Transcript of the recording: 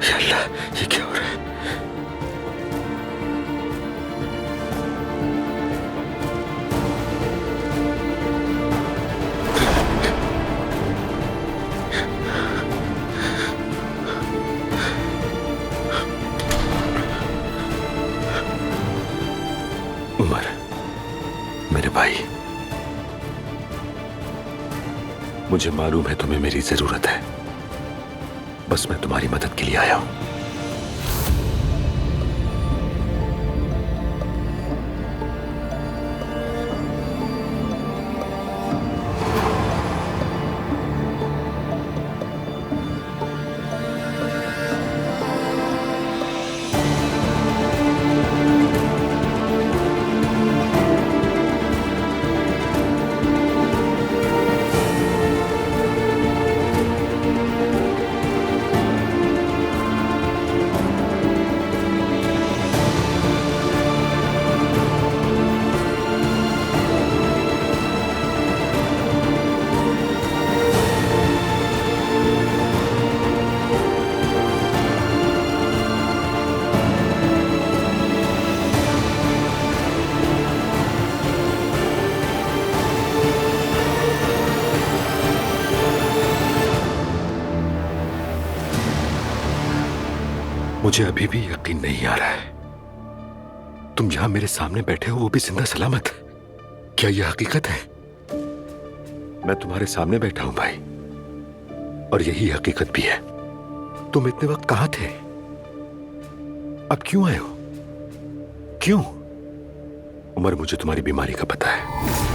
या अल्लाह, ये क्या हो रहा है? उमर, मेरे भाई, मुझे मालूम है तुम्हें मेरी जरूरत है। बस मैं तुम्हारी मदद के लिए आया हूं। मुझे अभी भी यकीन नहीं आ रहा है तुम यहां मेरे सामने बैठे हो, वो भी जिंदा सलामत। क्या यह हकीकत है? मैं तुम्हारे सामने बैठा हूं भाई, और यही हकीकत भी है। तुम इतने वक्त कहां थे? अब क्यों आए हो? क्यों? उमर, मुझे तुम्हारी बीमारी का पता है।